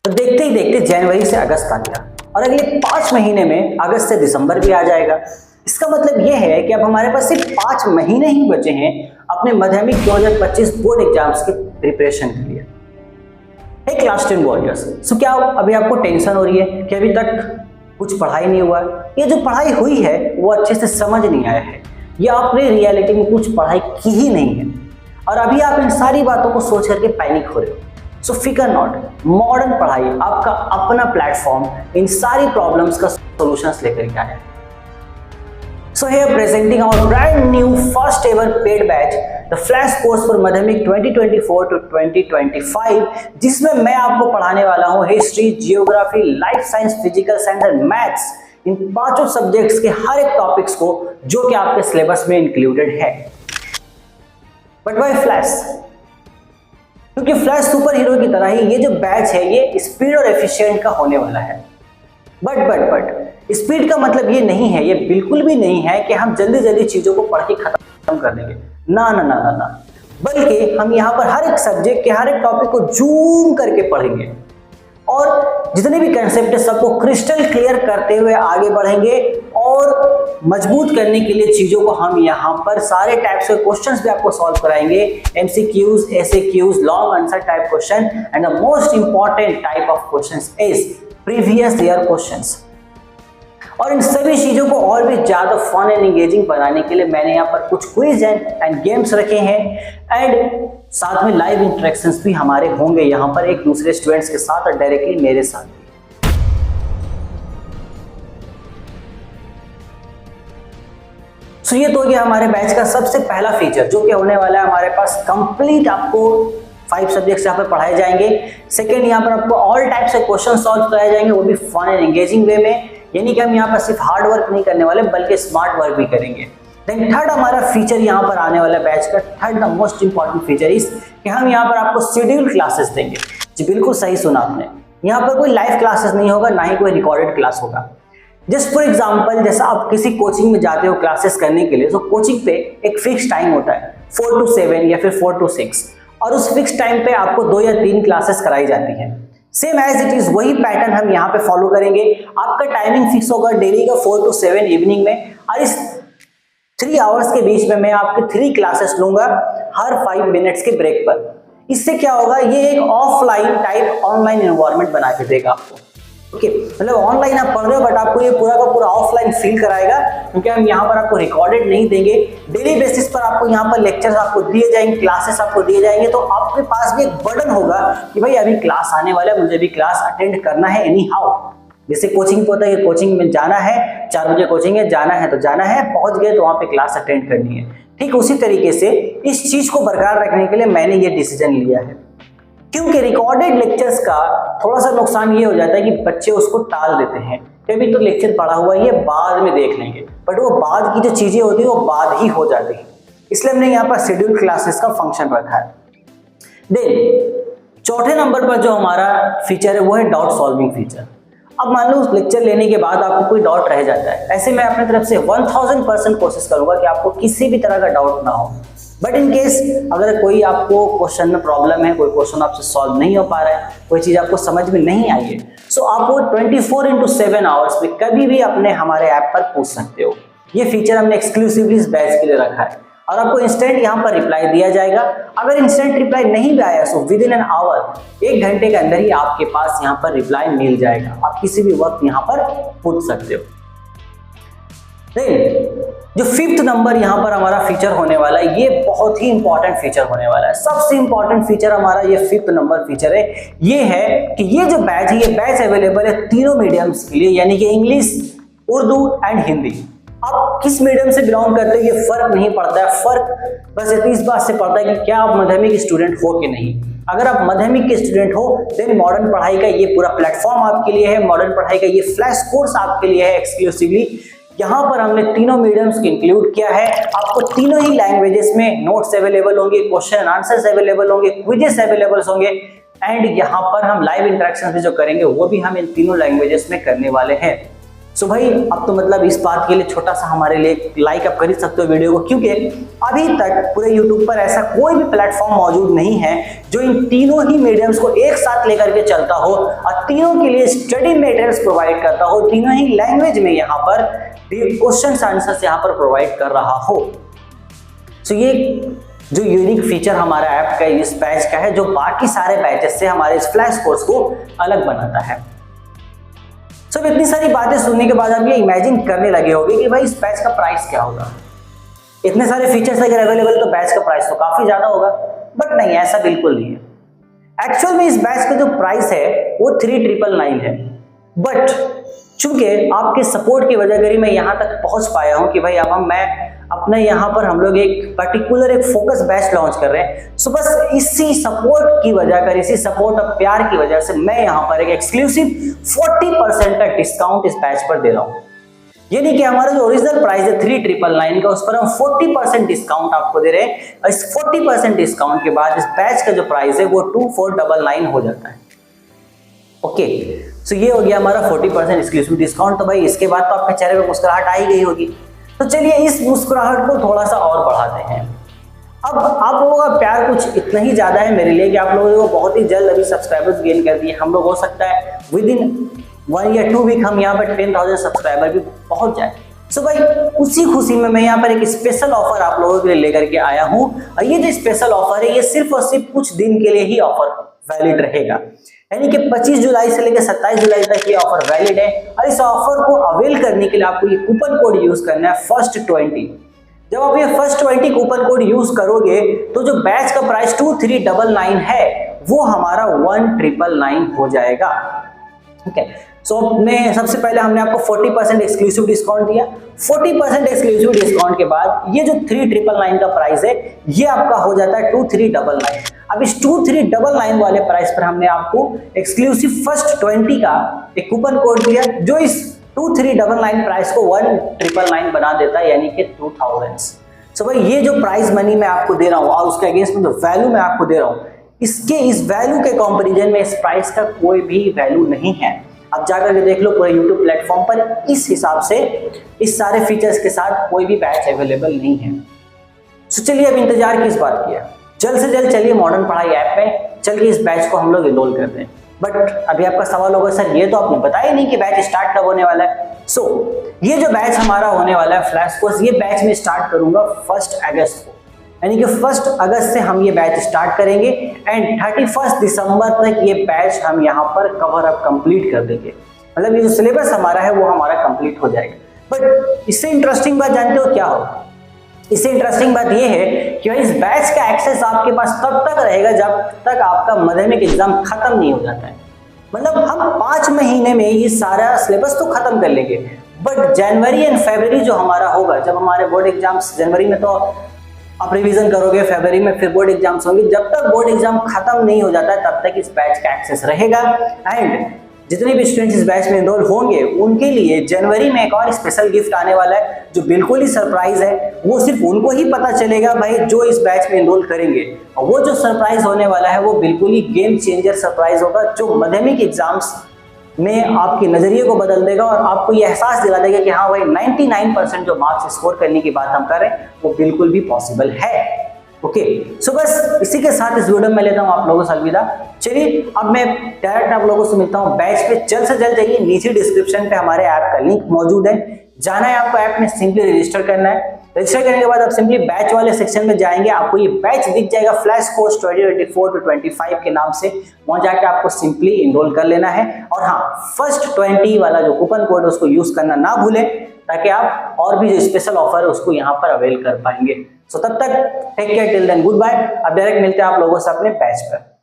तो देखते ही देखते जनवरी से अगस्त आ गया और अगले 5 महीने में अगस्त से दिसंबर भी आ जाएगा। इसका मतलब यह है कि अब हमारे पास सिर्फ 5 महीने ही बचे हैं अपने माध्यमिक 2025 बोर्ड एग्जाम्स के प्रिपरेशन के लिए। हे क्लास 10 वॉरियर्स, सो क्या अभी आपको टेंशन हो रही है कि अभी तक कुछ पढ़ाई नहीं हुआ? ये जो पढ़ाई हुई है वो अच्छे से समझ नहीं आया है या आपने रियलिटी में कुछ पढ़ाई की ही नहीं है और अभी आप इन सारी बातों को सोच करके पैनिक हो रहे हो। सो फिकर नॉट, मॉडर्न पढ़ाई आपका अपना प्लेटफॉर्म इन सारी प्रॉब्लम्स का सॉल्यूशंस लेकर के आया है। So here presenting our brand new first ever paid batch, the flash course for माध्यमिक 2024 to 2025, जिसमें मैं आपको पढ़ाने वाला हूँ history, geography, life science, physical science and maths, in 5 subjects के हर एक टॉपिक्स को जो कि आपके सिलेबस में इंक्लूडेड है। But why flash? क्योंकि फ्लैश सुपर हीरो की तरह ही ये जो बैच है ये स्पीड और एफिशिएंट का होने वाला है। बट स्पीड का मतलब ये नहीं है, ये बिल्कुल भी नहीं है कि हम जल्दी जल्दी चीजों को पढ़ के खत्म कर देंगे। ना ना ना ना ना, बल्कि हम यहाँ पर हर एक सब्जेक्ट के हर एक टॉपिक को जूम करके पढ़ेंगे और जितने भी कंसेप्ट है सबको क्रिस्टल क्लियर करते हुए आगे बढ़ेंगे और मजबूत करने के लिए चीजों को हम यहाँ पर सारे टाइप्स के क्वेश्चंस भी आपको सॉल्व कराएंगे। MCQs, SAQs, long answer type question and the most important type of questions is previous year questions. और इन सभी चीजों को और भी ज्यादा फन एंड एंगेजिंग बनाने के लिए मैंने यहाँ पर कुछ क्विज एंड गेम्स रखे हैं एंड साथ में लाइव इंटरेक्शंस भी हमारे होंगे यहाँ पर एक दूसरे स्टूडेंट्स के साथ और डायरेक्टली मेरे साथ। तो ये तो गया हमारे बैच का सबसे पहला फीचर जो कि होने वाला है हमारे पास कंप्लीट आपको 5 सब्जेक्ट्स यहाँ पर पढ़ाए जाएंगे। सेकेंड, यहाँ पर आपको ऑल टाइप्स के क्वेश्चन सॉल्व कराए जाएंगे, वो भी फन एंड एंगेजिंग वे में, यानी कि हम यहाँ पर सिर्फ हार्ड वर्क नहीं करने वाले बल्कि स्मार्ट वर्क भी करेंगे। देन थर्ड हमारा फीचर यहाँ पर आने वाला बैच का third the most important feature is कि हम यहाँ पर आपको शेड्यूल क्लासेस देंगे। जी बिल्कुल सही सुना आपने, यहाँ पर कोई लाइव क्लासेस नहीं होगा, ना ही कोई रिकॉर्डेड क्लास होगा। जस्ट फॉर एग्जाम्पल, जैसा आप किसी कोचिंग में जाते हो क्लासेस करने के लिए, तो कोचिंग पे एक फिक्स टाइम होता है 4 to 7 या फिर 4 to 6 और उस फिक्स टाइम पे आपको 2 या 3 क्लासेस कराई जाती हैं। सेम एज इट इज वही पैटर्न हम यहाँ पे फॉलो करेंगे। आपका टाइमिंग फिक्स होगा डेली का 4 to 7 इवनिंग में और इस 3 आवर्स के बीच में मैं आपके 3 क्लासेस लूंगा हर 5 मिनट्स के ब्रेक पर। इससे क्या होगा, ये एक ऑफलाइन टाइप ऑनलाइन एनवायरनमेंट बना के देगा आपको। ओके, मतलब ऑनलाइन आप पढ़ रहे हो बट आपको ये पूरा का पूरा ऑफलाइन फील कराएगा, क्योंकि हम यहाँ पर आपको रिकॉर्डेड नहीं देंगे। डेली बेसिस पर आपको यहाँ पर लेक्चर्स आपको दिए जाएंगे, क्लासेस आपको दिए जाएंगे, तो आपके पास भी एक बर्डन होगा कि भाई अभी क्लास आने वाला है, मुझे भी क्लास अटेंड करना है एनी हाउ। जैसे कोचिंग पे होता है कि कोचिंग में जाना है, 4 बजे कोचिंग है, जाना है तो जाना है, पहुंच गए तो वहाँ पे क्लास अटेंड करनी है। ठीक उसी तरीके से इस चीज को बरकरार रखने के लिए मैंने ये डिसीजन लिया है, क्योंकि रिकॉर्डेड लेक्चर्स का थोड़ा सा नुकसान ये हो जाता है कि बच्चे उसको टाल देते हैं कि अभी तो लेक्चर पढ़ा हुआ है, ये बाद में देख लेंगे, बट वो बाद की जो चीजें होती है वो बाद ही हो जाती है। इसलिए हमने यहाँ पर शेड्यूल क्लासेस का फंक्शन रखा है। देन चौथे नंबर पर जो हमारा फीचर है वो है डाउट सॉल्विंग फीचर। अब मान लो उस लेक्चर लेने के बाद आपको कोई डाउट रह जाता है, ऐसे मैं अपनी तरफ से 1000% कोशिश करूंगा कि आपको किसी भी तरह का डाउट ना हो। बट इन केस अगर कोई आपको क्वेश्चन में प्रॉब्लम है, कोई क्वेश्चन आपसे सॉल्व नहीं हो पा रहा है, कोई चीज आपको समझ में नहीं आई है, सो आप वो 24/7 आवर्स में कभी भी अपने हमारे ऐप पर पूछ सकते हो। ये फीचर हमने एक्सक्लूसिवली इस बैच के लिए रखा है और आपको इंस्टेंट यहाँ पर रिप्लाई दिया जाएगा। अगर इंस्टेंट रिप्लाई नहीं भी आया so with in an hour, 1 घंटे के अंदर ही आपके पास यहाँ पर रिप्लाई मिल जाएगा। आप किसी भी वक्त यहाँ पर पूछ सकते हो। जो 5th नंबर यहाँ पर हमारा फीचर होने वाला है, ये बहुत ही इंपॉर्टेंट फीचर होने वाला है। सबसे इंपॉर्टेंट फीचर हमारा ये 5th नंबर फीचर है, ये है कि ये जो बैच है, ये बैच अवेलेबल है तीनों मीडियम्स के लिए, यानी कि इंग्लिश, उर्दू एंड हिंदी। आप किस मीडियम से बिलोंग करते हो ये फर्क नहीं पड़ता है, फर्क बस इस बात से पड़ता है कि क्या आप माध्यमिक स्टूडेंट हो कि नहीं। अगर आप माध्यमिक के स्टूडेंट हो देन मॉडर्न पढ़ाई का ये पूरा प्लेटफॉर्म आपके लिए है, मॉडर्न पढ़ाई का ये फ्लैश कोर्स आपके लिए है एक्सक्लूसिवली। यहाँ पर हमने तीनों मीडियम्स को इंक्लूड किया है। आपको तीनों ही लैंग्वेजेस में नोट्स अवेलेबल होंगे, क्वेश्चन एंड आंसर्स अवेलेबल होंगे, क्विजेस अवेलेबल होंगे एंड यहाँ पर हम लाइव इंटरेक्शन भी जो करेंगे वो भी हम इन तीनों लैंग्वेजेस में करने वाले हैं। सो भाई अब तो मतलब इस बात के लिए छोटा सा हमारे लिए लाइक आप कर ही सकते हो वीडियो को, क्योंकि अभी तक पूरे यूट्यूब पर ऐसा कोई भी प्लेटफॉर्म मौजूद नहीं है जो इन तीनों ही मीडियम्स को एक साथ लेकर के चलता हो और तीनों के लिए स्टडी मटेरियल्स प्रोवाइड करता हो, तीनों ही लैंग्वेज में यहाँ पर क्वेश्चन आंसर्स यहाँ पर प्रोवाइड कर रहा हो। सो ये जो यूनिक फीचर हमारा ऐप का इस बैच का है, जो बाकी सारे बैचेस से हमारे इस फ्लैश कोर्स को अलग बनाता है। सो इतनी सारी बातें सुनने के बाद आप ये इमेजिन करने लगे होंगे कि भाई इस बैच का प्राइस क्या होगा। इतने सारे फीचर्स अगर अवेलेबल तो बैच का प्राइस तो काफी ज्यादा होगा, बट नहीं, ऐसा बिल्कुल नहीं है। एक्चुअल में इस बैच का जो प्राइस है वो 3999 है, बट चूंकि आपके सपोर्ट की वजह से मैं यहाँ तक पहुंच पाया हूँ कि भाई अब मैं अपने यहाँ पर हम लोग एक पर्टिकुलर एक फोकस बैच लॉन्च कर रहे हैं। सो बस इसी सपोर्ट की वजह कर, इसी सपोर्ट और प्यार की वजह से मैं यहाँ पर एक एक्सक्लूसिव 40% का डिस्काउंट इस बैच पर दे रहा हूँ। यानी कि हमारा जो ओरिजिनल प्राइस है 3999 का, उस पर हम 40% डिस्काउंट आपको दे रहे हैं। और इस 40% डिस्काउंट के बाद इस बैच का जो प्राइस है वो 2499 हो जाता है। ओके, सो ये हो गया हमारा 40% एक्सक्लूसिव डिस्काउंट। तो भाई इसके बाद तो आपके चेहरे पे मुस्कुराहट आ ही गई होगी। तो चलिए इस मुस्कुराहट को थोड़ा सा और बढ़ाते हैं। अब आप लोगों का प्यार कुछ इतना ही ज्यादा है मेरे लिए कि आप लोगों को बहुत ही जल्द अभी सब्सक्राइबर्स गेन कर दिए हम लोग। हो सकता है विद इन 1 या 2 वीक हम यहाँ पर 10,000 सब्सक्राइबर भी पहुंच जाए। सो भाई उसी खुशी में मैं यहाँ पर एक स्पेशल ऑफर आप लोगों के लिए लेकर के आया हूँ। और ये जो स्पेशल ऑफर है ये सिर्फ और सिर्फ कुछ दिन के लिए ही ऑफर वैलिड रहेगा, यानी कि 25 जुलाई से लेकर 27 जुलाई तक ये ऑफर वैलिड है। और इस ऑफर को अवेल करने के लिए आपको ये कूपन कोड यूज करना है FIRST20। जब आप ये FIRST20 कूपन कोड यूज करोगे तो जो बैच का प्राइस 2399 है वो हमारा 1999 हो जाएगा। ठीक है, सो सबसे पहले हमने आपको 40% एक्सक्लूसिव डिस्काउंट दिया। 40% एक्सक्लूसिव डिस्काउंट के बाद ये जो 3999 का प्राइस है ये आपका हो जाता है 2399। अब इस 2399 वाले प्राइस पर हमने आपको एक्सक्लूसिव FIRST20 का एक कूपन कोड दिया जो इस 2399 प्राइस को 1999 बना देता है, यानी कि 2000। सो भाई ये जो प्राइस मनी मैं आपको दे रहा हूँ और उसके अगेंस्ट में जो वैल्यू मैं आपको दे रहा हूँ, इसके इस वैल्यू के कंपैरिजन में इस प्राइस का कोई भी वैल्यू नहीं है। अब जाकर के देख लो पूरे YouTube प्लेटफॉर्म पर इस हिसाब से इस सारे फीचर्स के साथ कोई भी बैच अवेलेबल नहीं है। सो चलिए अब इंतजार किस बात की है, जल्द से जल्द चलिए मॉडर्न पढ़ाई ऐप पे चल के इस बैच को हम लोग इनरोल कर दें। बट अभी आपका सवाल होगा सर ये तो आपने बताया नहीं कि बैच स्टार्ट कब होने वाला है। सो ये जो बैच हमारा होने वाला है फ्लैश कोर्स, ये बैच में स्टार्ट करूंगा 1 अगस्त को, यानी कि 1 अगस्त से हम ये बैच स्टार्ट करेंगे एंड 31 दिसंबर तक ये बैच हम यहाँ पर कवर अप कंप्लीट कर देंगे। मतलब ये जो सिलेबस हमारा है वो हमारा कंप्लीट हो जाएगा। बट इससे इंटरेस्टिंग बात जानते हो क्या होगा? इससे इंटरेस्टिंग बात यह है कि इस बैच का एक्सेस आपके पास तब तक रहेगा जब तक आपका माध्यमिक एग्जाम खत्म नहीं हो जाता है। मतलब हम 5 महीने में ये सारा सिलेबस तो खत्म कर लेंगे, बट जनवरी एंड फरवरी जो हमारा होगा, जब हमारे बोर्ड एग्जाम्स जनवरी में तो आप रिवीजन करोगे, फरवरी में फिर बोर्ड एग्जाम्स होंगे, जब तक बोर्ड एग्जाम खत्म नहीं हो जाता है तब तक इस बैच का एक्सेस रहेगा। एंड जितने भी स्टूडेंट्स इस बैच में एनरोल होंगे उनके लिए जनवरी में एक और स्पेशल गिफ्ट आने वाला है जो बिल्कुल ही सरप्राइज है। वो सिर्फ उनको ही पता चलेगा भाई जो इस बैच में एनरोल करेंगे, और वो जो सरप्राइज होने वाला है वो बिल्कुल ही गेम चेंजर सरप्राइज होगा जो माध्यमिक एग्जाम्स में आपके नजरिए को बदल देगा और आपको ये एहसास दिला देगा कि हाँ भाई 99% जो मार्क्स स्कोर करने की बात हम कर रहे हैं वो बिल्कुल भी पॉसिबल है। ओके, सो बस इसी के साथ इस वीडियो में लेता हूँ आप लोगों से अलविदा। चलिए अब मैं डायरेक्ट आप लोगों से मिलता हूँ बैच पे। जल्द से जल्द जाइए, नीचे डिस्क्रिप्शन पे हमारे ऐप का लिंक मौजूद है, जाना है आपको ऐप में, सिंपली रजिस्टर करना है। रजिस्टर करने के बाद आप सिंपली बैच वाले सेक्शन में जाएंगे, आपको ये बैच दिख जाएगा फ्लैश कोर्स 2024 to 25 के नाम से। वहां जाके आपको सिंपली इनरोल कर लेना है और हाँ FIRST20 वाला जो कूपन कोड है उसको यूज करना ना भूलें ताकि आप और भी जो स्पेशल ऑफर है उसको यहाँ पर अवेल कर पाएंगे। सो तब तक take care, till then goodbye. अब डायरेक्ट मिलते हैं आप लोगों से अपने बैच पर।